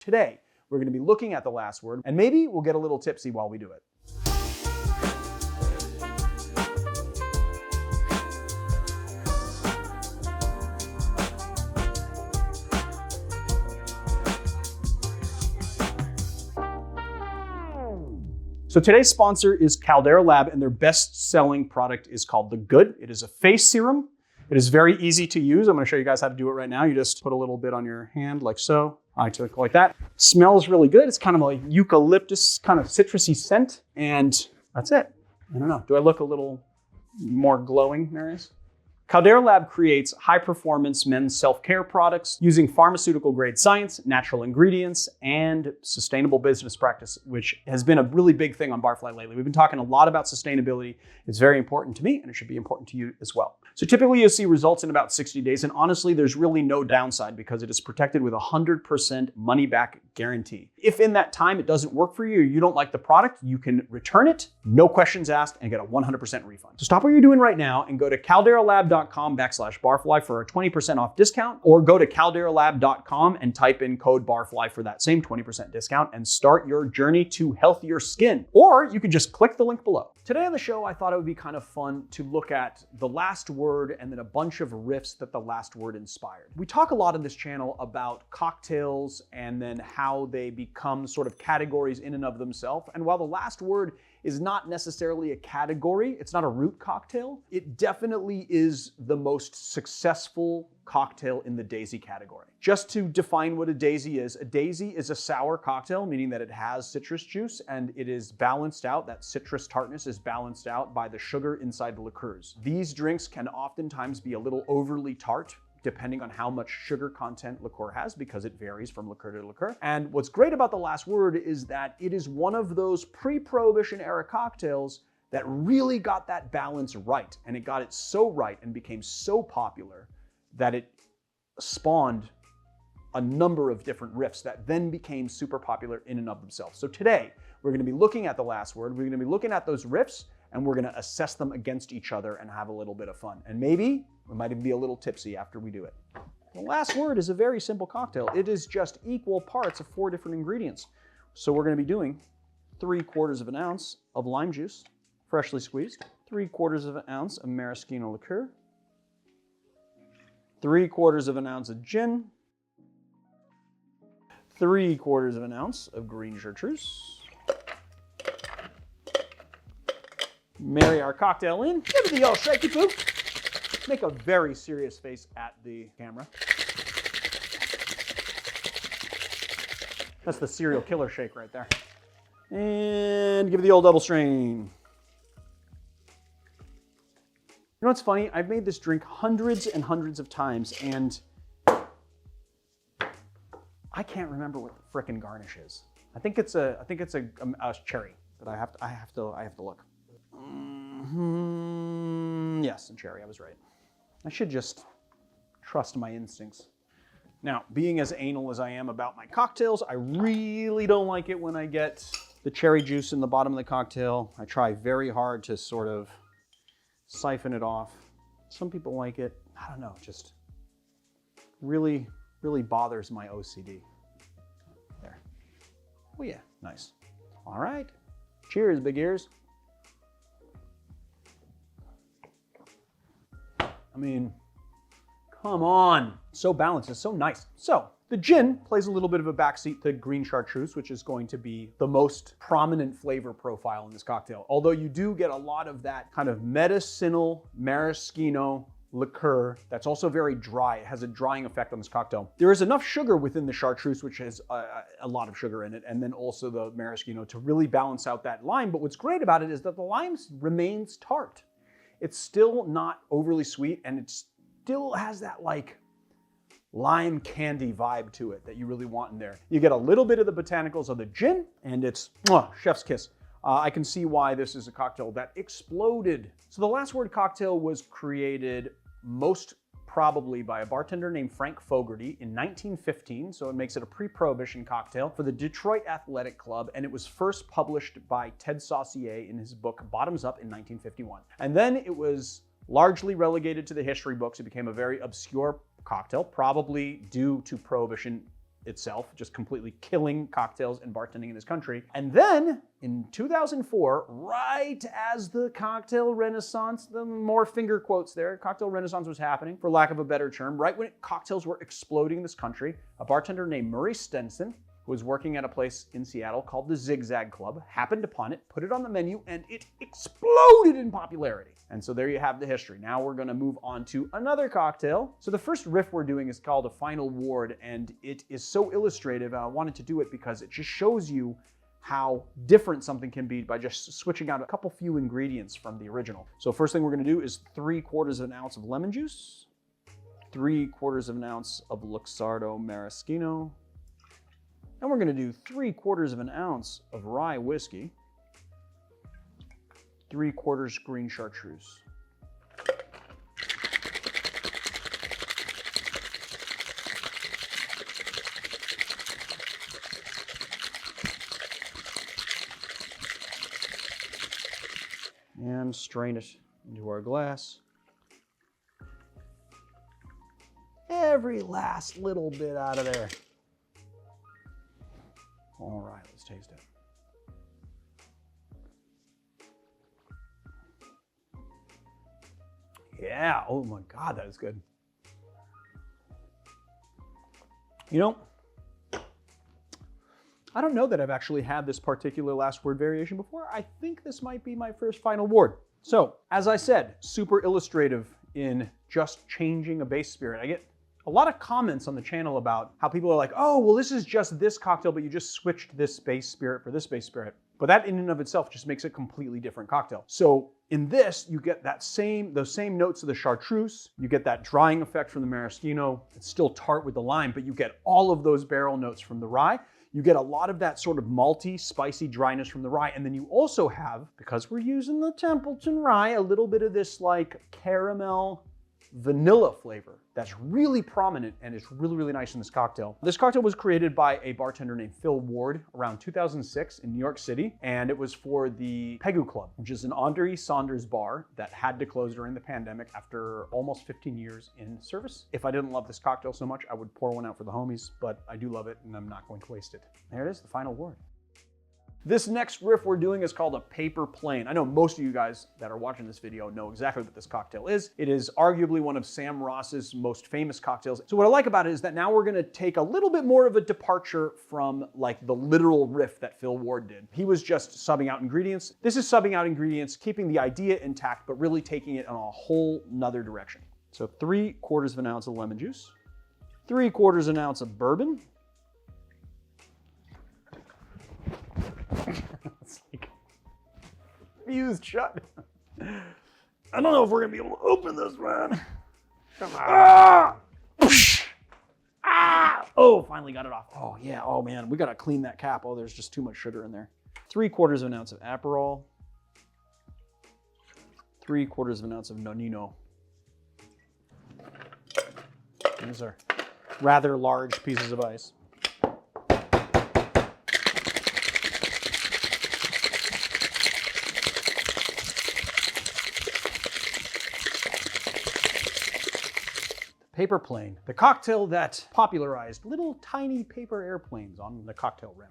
Today, we're going to be looking at the last word, and maybe we'll get a little tipsy while we do it. So today's sponsor is Caldera Lab, and their best-selling product is called The Good. It is a face serum. It is very easy to use. I'm going to show you guys how to do it right now. You just put a little bit on your hand like so. I took like that. Smells really good. It's kind of like eucalyptus, kind of citrusy scent, and that's it. I don't know. Do I look a little more glowing, Marius? Caldera Lab creates high-performance men's self-care products using pharmaceutical-grade science, natural ingredients, and sustainable business practice, which has been a really big thing on Barfly lately. We've been talking a lot about sustainability. It's very important to me, and it should be important to you as well. So typically you'll see results in about 60 days, and honestly, there's really no downside because it is protected with a 100% money-back guarantee. If in that time it doesn't work for you or you don't like the product, you can return it, no questions asked, and get a 100% refund. So stop what you're doing right now and go to calderalab.com/barfly for a 20% off discount, or go to calderalab.com and type in code barfly for that same 20% discount and start your journey to healthier skin. Or you can just click the link below. Today on the show, I thought it would be kind of fun to look at the last word and then a bunch of riffs that the last word inspired. We talk a lot on this channel about cocktails and then how they become sort of categories in and of themselves. And while the last word is not necessarily a category, it's not a root cocktail, it definitely is the most successful cocktail in the daisy category. Just to define what a daisy is a sour cocktail, meaning that it has citrus juice and it is balanced out, that citrus tartness is balanced out by the sugar inside the liqueurs. These drinks can oftentimes be a little overly tart, depending on how much sugar content liqueur has, because it varies from liqueur to liqueur. And what's great about the last word is that it is one of those pre-Prohibition era cocktails that really got that balance right. And it got it so right and became so popular that it spawned a number of different riffs that then became super popular in and of themselves. So today, we're gonna be looking at the last word, we're gonna be looking at those riffs, and we're gonna assess them against each other and have a little bit of fun. And maybe we might even be a little tipsy after we do it. The last word is a very simple cocktail. It is just equal parts of 4 different ingredients. So we're gonna be doing 3/4 of an ounce of lime juice, freshly squeezed, 3/4 of an ounce of maraschino liqueur, 3/4 of an ounce of gin, 3/4 of an ounce of green chartreuse. Marry our cocktail in. Give it the old shaky poop. Make a very serious face at the camera. That's the serial killer shake right there. And give it the old double strain. You know what's funny? I've made this drink hundreds and hundreds of times, and I can't remember what the frickin' garnish is. I think it's a cherry, but I have to look. Yes, a cherry. I was right. I should just trust my instincts. Now, being as anal as I am about my cocktails, I really don't like it when I get the cherry juice in the bottom of the cocktail. I try very hard to sort of siphon it off. Some people like it. I don't know, just really bothers my OCD. There. Oh yeah, nice. All right. Cheers, big ears. I mean, come on. So balanced, it's so nice. So the gin plays a little bit of a backseat to green chartreuse, which is going to be the most prominent flavor profile in this cocktail. Although you do get a lot of that kind of medicinal maraschino liqueur that's also very dry. It has a drying effect on this cocktail. There is enough sugar within the chartreuse, which has a lot of sugar in it, and then also the maraschino to really balance out that lime. But what's great about it is that the lime remains tart. It's still not overly sweet, and it still has that like lime candy vibe to it that you really want in there. You get a little bit of the botanicals of the gin, and it's chef's kiss. I can see why this is a cocktail that exploded. So the last word cocktail was created most probably by a bartender named Frank Fogarty in 1915, so it makes it a pre-Prohibition cocktail for the Detroit Athletic Club, and it was first published by Ted Saucier in his book Bottoms Up in 1951. And then it was largely relegated to the history books. It became a very obscure cocktail, probably due to Prohibition itself, just completely killing cocktails and bartending in this country. And then in 2004, right as the cocktail renaissance, the more finger quotes there, cocktail renaissance was happening, for lack of a better term, right when cocktails were exploding in this country, a bartender named Murray Stenson, who was working at a place in Seattle called the Zigzag Club, happened upon it, put it on the menu, and it exploded in popularity. And so there you have the history. Now we're gonna move on to another cocktail. So the first riff we're doing is called a Final Ward, and it is so illustrative. I wanted to do it because it just shows you how different something can be by just switching out a couple few ingredients from the original. So first thing we're gonna do is 3/4 of an ounce of lemon juice, 3/4 of an ounce of Luxardo Maraschino, and we're gonna do 3/4 of an ounce of Rye Whiskey, 3/4 green Chartreuse. And strain it into our glass. Every last little bit out of there. All right, let's taste it. Yeah, oh my God, that is good. You know, I don't know that I've actually had this particular last word variation before. I think this might be my first Final Ward. So, as I said, super illustrative in just changing a base spirit. I get a lot of comments on the channel about how people are like, oh, well, this is just this cocktail, but you just switched this base spirit for this base spirit. But that in and of itself just makes it a completely different cocktail. So in this, you get those same notes of the Chartreuse, you get that drying effect from the Maraschino. It's still tart with the lime, but you get all of those barrel notes from the rye. You get a lot of that sort of malty, spicy dryness from the rye. And then you also have, because we're using the Templeton rye, a little bit of this like caramel vanilla flavor that's really prominent and it's really, really nice in this cocktail. This cocktail was created by a bartender named Phil Ward around 2006 in New York City, and it was for the Pegu Club, which is an Andre Saunders bar that had to close during the pandemic after almost 15 years in service. If I didn't love this cocktail so much, I would pour one out for the homies, but I do love it and I'm not going to waste it. There it is, the Final Word. This next riff we're doing is called a Paper Plane. I know most of you guys that are watching this video know exactly what this cocktail is. It is arguably one of Sam Ross's most famous cocktails. So what I like about it is that now we're gonna take a little bit more of a departure from like the literal riff that Phil Ward did. He was just subbing out ingredients. This is subbing out ingredients, keeping the idea intact, but really taking it in a whole nother direction. So 3/4 of an ounce of lemon juice, 3/4 of an ounce of bourbon, it's like fused shut. I don't know if we're gonna be able to open this, man. Come on. Ah! Ah! Oh, finally got it off. Oh yeah, oh man, we gotta clean that cap. Oh, there's just too much sugar in there. 3/4 of an ounce of Aperol, 3/4 of an ounce of Nonino. These are rather large pieces of ice. Paper Plane, the cocktail that popularized little tiny paper airplanes on the cocktail rim.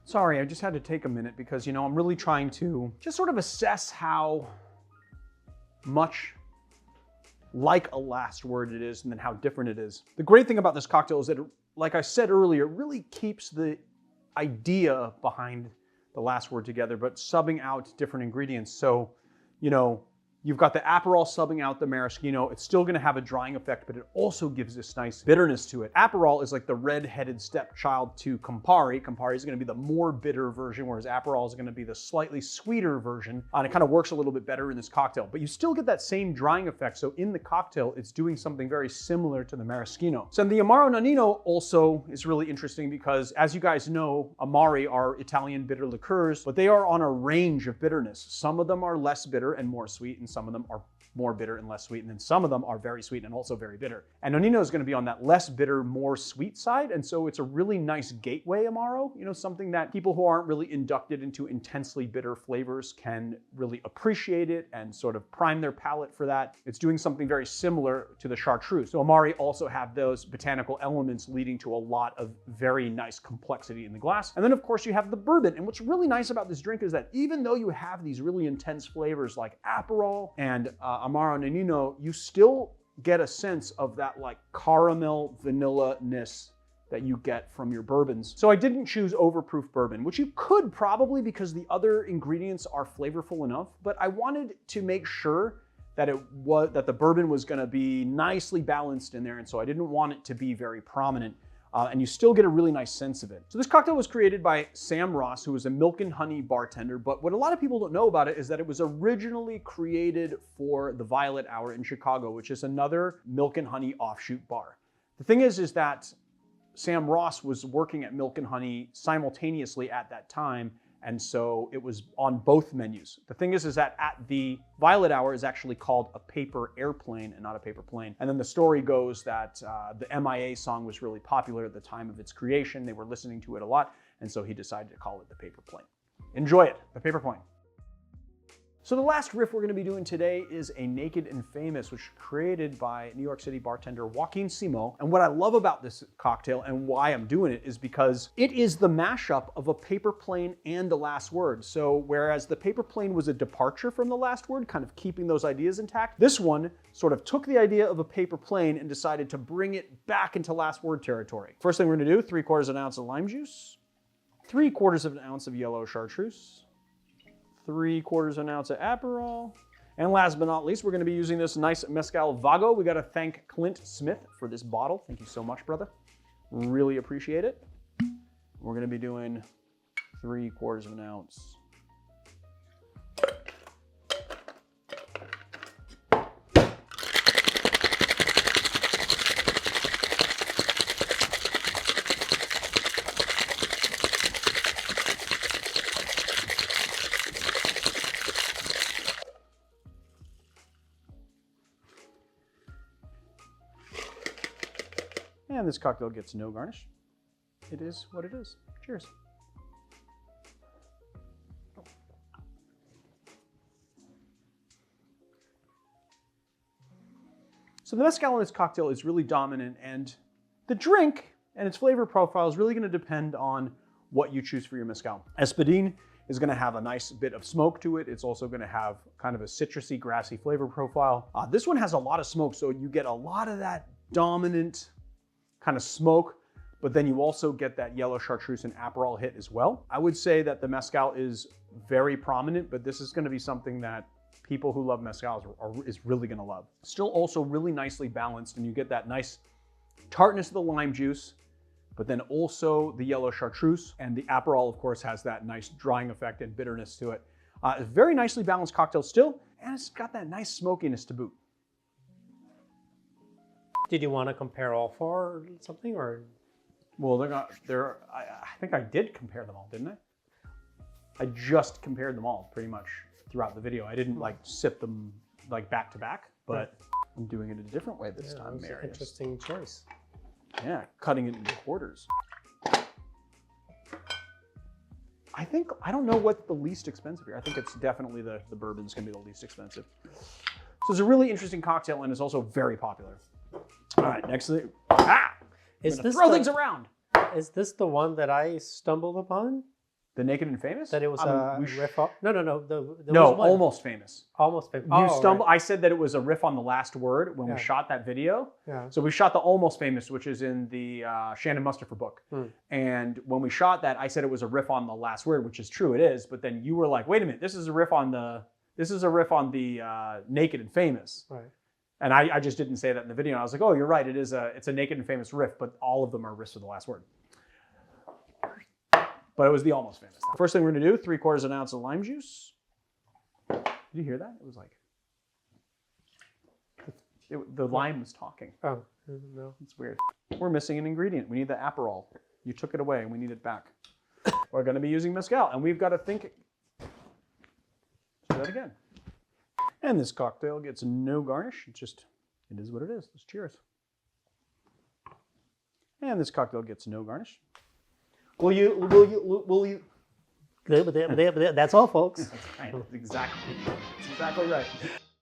Sorry, I just had to take a minute because, you know, I'm really trying to just sort of assess how much like a last word it is and then how different it is. The great thing about this cocktail is that, like I said earlier, it really keeps the idea behind the last word together, but subbing out different ingredients. So, you know, you've got the Aperol subbing out the Maraschino. It's still gonna have a drying effect, but it also gives this nice bitterness to it. Aperol is like the red-headed stepchild to Campari. Campari is gonna be the more bitter version, whereas Aperol is gonna be the slightly sweeter version. And it kind of works a little bit better in this cocktail, but you still get that same drying effect. So in the cocktail, it's doing something very similar to the Maraschino. So the Amaro Nonino also is really interesting because, as you guys know, Amari are Italian bitter liqueurs, but they are on a range of bitterness. Some of them are less bitter and more sweet, and some of them are more bitter and less sweet. And then some of them are very sweet and also very bitter. And Nonino is going to be on that less bitter, more sweet side. And so it's a really nice gateway Amaro, you know, something that people who aren't really inducted into intensely bitter flavors can really appreciate it and sort of prime their palate for that. It's doing something very similar to the Chartreuse. So Amari also have those botanical elements leading to a lot of very nice complexity in the glass. And then of course you have the bourbon. And what's really nice about this drink is that even though you have these really intense flavors like Aperol and Amaro Nonino, you still get a sense of that like caramel vanilla-ness that you get from your bourbons. So I didn't choose overproof bourbon, which you could probably because the other ingredients are flavorful enough, but I wanted to make sure that the bourbon was gonna be nicely balanced in there, and so I didn't want it to be very prominent. And you still get a really nice sense of it. So this cocktail was created by Sam Ross, who was a milk and honey bartender, but what a lot of people don't know about it is that it was originally created for the Violet Hour in Chicago, which is another milk and honey offshoot bar. The thing is that Sam Ross was working at Milk and Honey simultaneously at that time, and so it was on both menus. The thing is that at the Violet Hour is actually called a paper airplane and not a paper plane. And then the story goes that the MIA song was really popular at the time of its creation. They were listening to it a lot, and so he decided to call it the paper plane. Enjoy it, the paper plane. So the last riff we're going to be doing today is a Naked and Famous, which was created by New York City bartender Joaquin Simo. And what I love about this cocktail and why I'm doing it is because it is the mashup of a paper plane and the last word. So whereas the paper plane was a departure from the last word, kind of keeping those ideas intact, this one sort of took the idea of a paper plane and decided to bring it back into last word territory. First thing we're going to do, 3/4 ounce of lime juice, 3/4 ounce of yellow chartreuse, 3/4 ounce of Aperol. And last but not least, we're going to be using this nice Mezcal Vago. We got to thank Clint Smith for this bottle. Thank you so much, brother. Really appreciate it. We're going to be doing 3/4 ounce. And this cocktail gets no garnish. It is what it is. Cheers. So the mezcal in this cocktail is really dominant, and the drink and its flavor profile is really going to depend on what you choose for your mezcal. Espadín is going to have a nice bit of smoke to it. It's also going to have kind of a citrusy, grassy flavor profile. This one has a lot of smoke, so you get a lot of that dominant kind of smoke, but then you also get that yellow chartreuse and Aperol hit as well. I would say that the mezcal is very prominent, but this is going to be something that people who love mezcal is really going to love. Still also really nicely balanced, and you get that nice tartness of the lime juice, but then also the yellow chartreuse, and the Aperol, of course, has that nice drying effect and bitterness to it. A very nicely balanced cocktail still, and it's got that nice smokiness to boot. Did you want to compare all four or something, or? Well, I think I did compare them all, didn't I? I just compared them all pretty much throughout the video. I didn't like sip them like back to back, but I'm doing it a different way this time, That was Marius. an interesting choice. Yeah, cutting it into quarters. I don't know what's the least expensive here. I think it's definitely the bourbon's gonna be the least expensive. So it's a really interesting cocktail, and it's also very popular. All right, next thing. Throw things around. Is this the one that I stumbled upon? The Naked and Famous? That it was a riff off? No. No, Almost Famous. Almost Famous. Right. I said that it was a riff on the last word when we shot that video. Yeah. So we shot the Almost Famous, which is in the Shannon Mustafa book. And when we shot that, I said it was a riff on the last word, which is true, it is. But then you were like, wait a minute, this is a riff on the Naked and Famous. Right. And I just didn't say that in the video. I was like, oh, you're right. It's a Naked and Famous riff, but all of them are riffs of the last word. But it was the Almost Famous. First thing we're gonna do, 3/4 ounce of lime juice. Did you hear that? It was like, the lime was talking. Oh, no. It's weird. We're missing an ingredient. We need the Aperol. You took it away and we need it back. We're gonna be using mezcal, and we've got to think. Let's do that again. And this cocktail gets no garnish. It is what it is. Let's cheers. And this cocktail gets no garnish. Will you? That's all, folks. That's exactly right.